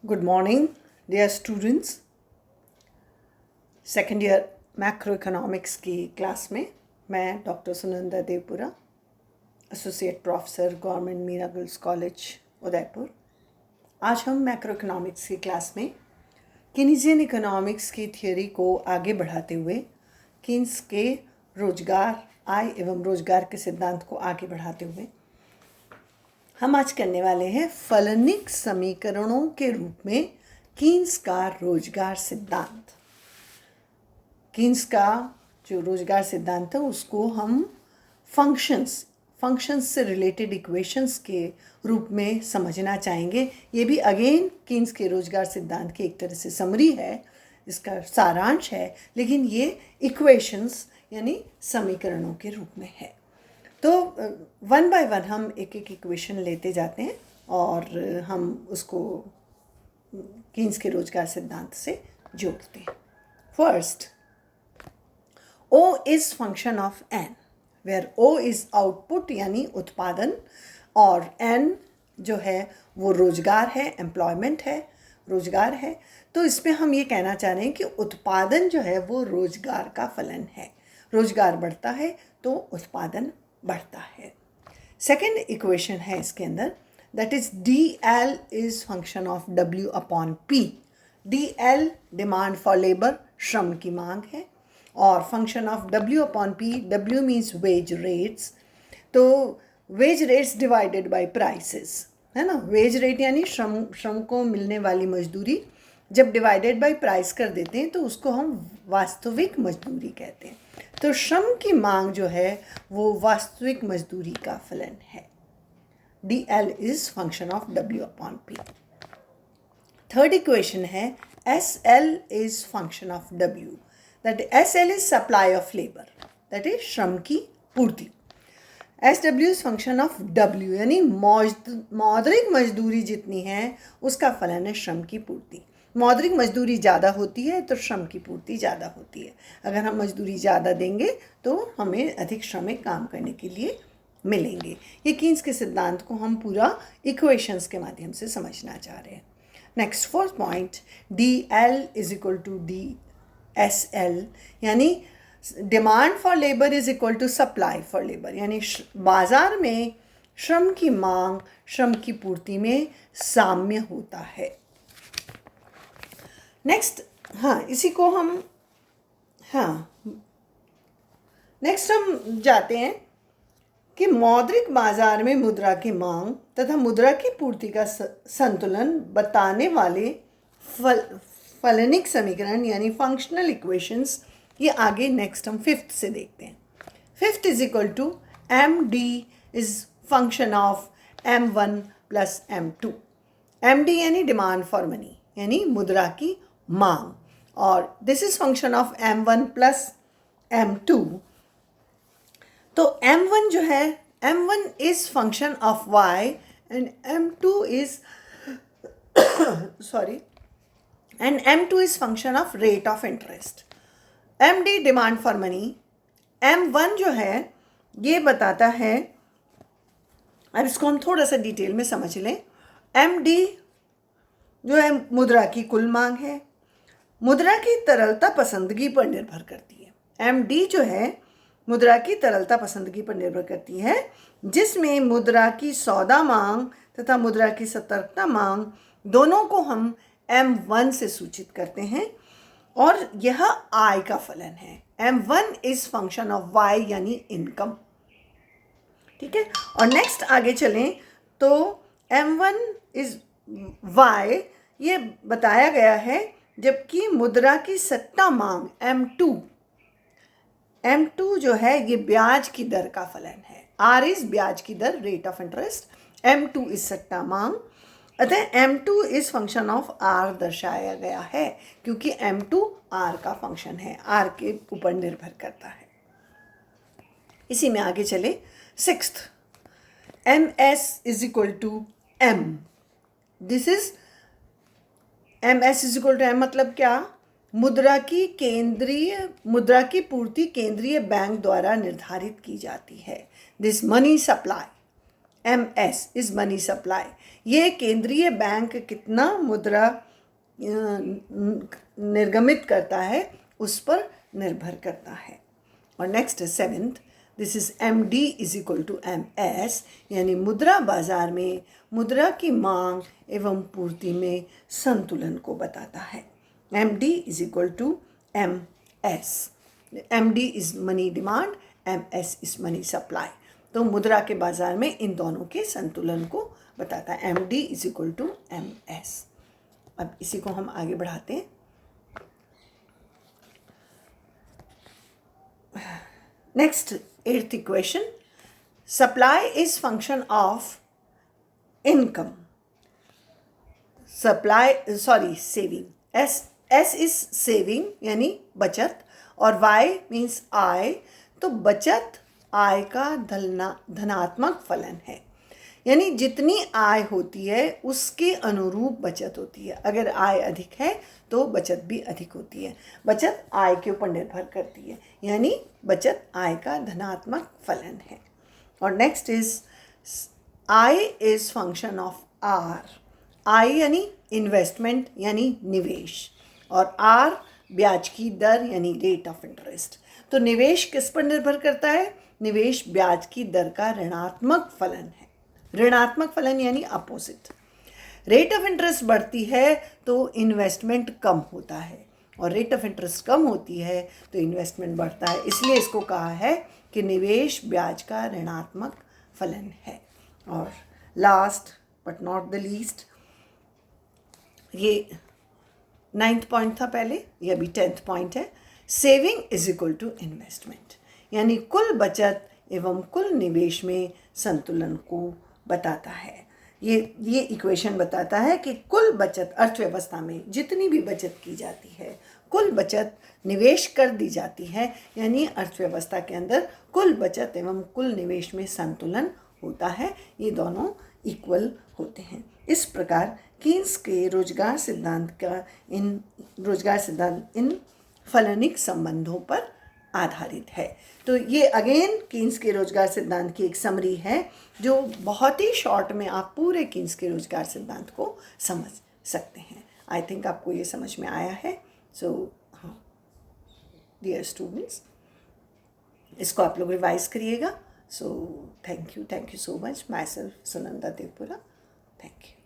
Good morning, dear students. Second year macro economics की class में मैं doctor Sunanda Devpura, associate professor government Meera girls college Udaipur. आज हम मैक्रो इकोनॉमिक्स की क्लास में कीन्सियन इकोनॉमिक्स की थियोरी को आगे बढ़ाते हुए कीन्स के रोजगार, आय एवं रोजगार के सिद्धांत को आगे बढ़ाते हुए हम आज करने वाले हैं फलनिक समीकरणों के रूप में कीन्स का रोजगार सिद्धांत। कीन्स का जो रोजगार सिद्धांत है उसको हम फंक्शंस से रिलेटेड इक्वेशंस के रूप में समझना चाहेंगे। ये भी अगेन कीन्स के रोजगार सिद्धांत की एक तरह से समरी है, इसका सारांश है, लेकिन ये इक्वेशंस यानी समीकरणों के रूप में है। तो वन बाय वन हम एक एक इक्वेशन लेते जाते हैं और हम उसको कीन्स के रोजगार सिद्धांत से जोड़ते हैं। First, O is function of N, where O is output यानी उत्पादन और N जो है वो रोजगार है, एम्प्लॉयमेंट है, रोजगार है। तो इसमें हम ये कहना चाह रहे हैं कि उत्पादन जो है वो रोजगार का फलन है। रोजगार बढ़ता है तो उत्पादन बढ़ता है। सेकेंड इक्वेशन है इसके अंदर, that is DL is function of W upon P। DL demand for labour, श्रम की मांग है, और function of W upon P, W means wage rates, तो wage rates divided by prices है ना। वेज रेट यानी श्रम को मिलने वाली मजदूरी जब डिवाइडेड बाय प्राइस कर देते हैं तो उसको हम वास्तविक मजदूरी कहते हैं। तो श्रम की मांग जो है वो वास्तविक मजदूरी का फलन है। DL is function of W upon P। Third equation है SL is function of W, that SL is supply of labour, that is श्रम की पूर्ति। SW is function of W यानी मौद्रिक मजदूरी जितनी है उसका फलन है श्रम की पूर्ति। मौद्रिक मजदूरी ज़्यादा होती है तो श्रम की पूर्ति ज़्यादा होती है। अगर हम मजदूरी ज़्यादा देंगे तो हमें अधिक श्रमिक काम करने के लिए मिलेंगे। ये कीन्स के सिद्धांत को हम पूरा इक्वेशंस के माध्यम से समझना चाह रहे हैं। Next fourth point, DL is equal to DSL यानी demand for labour is equal to supply for labour, यानी बाजार में श्रम की मांग श्रम की पूर्ति में साम्य होता है। नेक्स्ट, नेक्स्ट हम जाते हैं कि मौद्रिक बाजार में मुद्रा की मांग तथा मुद्रा की पूर्ति का संतुलन बताने वाले फलनिक समीकरण यानी फंक्शनल इक्वेशंस, ये आगे नेक्स्ट हम फिफ्थ से देखते हैं। Fifth is equal to MD is function of M1 plus M2। MD यानी डिमांड फॉर मनी यानी मुद्रा की मांग, और this is function of M1 plus M2। तो M1 जो है, M1 is function of Y and M2 is and M2 is function of rate of interest. MD demand for money, M1 जो है ये बताता है, अब इसको हम थोड़ा सा डिटेल में समझ लें। MD जो है मुद्रा की कुल मांग है, मुद्रा की तरलता पसंदगी पर निर्भर करती है। MD जो है मुद्रा की तरलता पसंदगी पर निर्भर करती है, जिसमें मुद्रा की सौदा मांग तथा मुद्रा की सतर्कता मांग दोनों को हम M1 से सूचित करते हैं, और यह आय का फलन है। M1 is function of Y यानी इनकम, ठीक है। और नेक्स्ट आगे चलें तो M1 इज Y ये बताया गया है, जबकि मुद्रा की सट्टा मांग M2 जो है ये ब्याज की दर का फलन है। R इज ब्याज की दर, rate of interest, M2 is सट्टा मांग, अतः M2 is function of R दर्शाया गया है, क्योंकि M2 R का फंक्शन है, R के ऊपर निर्भर करता है। इसी में आगे चले, sixth, MS is equal to M। This is MS is equal to M मतलब क्या? मुद्रा की पूर्ति केंद्रीय बैंक द्वारा निर्धारित की जाती है। This money supply MS is money supply. ये केंद्रीय बैंक कितना मुद्रा निर्गमित करता है उस पर निर्भर करता है। और next 7th, this is MD is equal to MS, यानी मुद्रा बाजार में मुद्रा की मांग एवं पूर्ति में संतुलन को बताता है। MD is equal to MS। MD is money demand, MS is money supply. तो मुद्रा के बाजार में इन दोनों के संतुलन को बताता है। MD is equal to MS। अब इसी को हम आगे बढ़ाते हैं। Next 8th equation, supply is function of income, saving. S is saving यानी बचत, और Y मीन्स आय। तो बचत आय का धनात्मक फलन है, यानी जितनी आय होती है उसके अनुरूप बचत होती है। अगर आय अधिक है तो बचत भी अधिक होती है। बचत आय के ऊपर निर्भर करती है, यानी बचत आय का धनात्मक फलन है। और next is I is function of R। I यानी इन्वेस्टमेंट यानी निवेश, और R ब्याज की दर यानी रेट ऑफ इंटरेस्ट। तो निवेश किस पर निर्भर करता है? निवेश ब्याज की दर का ऋणात्मक फलन है। ऋणात्मक फलन यानी अपोजिट। रेट ऑफ इंटरेस्ट बढ़ती है तो इन्वेस्टमेंट कम होता है, और रेट ऑफ इंटरेस्ट कम होती है तो इन्वेस्टमेंट बढ़ता है। इसलिए इसको कहा है कि निवेश ब्याज का ऋणात्मक फलन है। और last but not the least, ये 9th पॉइंट था पहले, ये अभी 10th पॉइंट है। Saving is equal to investment, यानी कुल बचत एवं कुल निवेश में संतुलन को बताता है। ये इक्वेशन बताता है कि कुल बचत अर्थव्यवस्था में जितनी भी बचत की जाती है, कुल बचत निवेश कर दी जाती है, यानी अर्थव्यवस्था के अंदर कुल बचत एवं कुल निवेश में संतुलन होता है। ये दोनों इक्वल होते हैं। इस प्रकार कीन्स के रोजगार सिद्धांत इन फलनिक संबंधों पर आधारित है। तो ये अगेन कीन्स के रोजगार सिद्धांत की एक समरी है, जो बहुत ही शॉर्ट में आप पूरे कीन्स के रोजगार सिद्धांत को समझ सकते हैं। आई थिंक आपको ये समझ में आया है। सो हाँ डियर स्टूडेंट्स, इसको आप लोग रिवाइज करिएगा। So thank you so much. My self Sunanda Devpura. Thank you.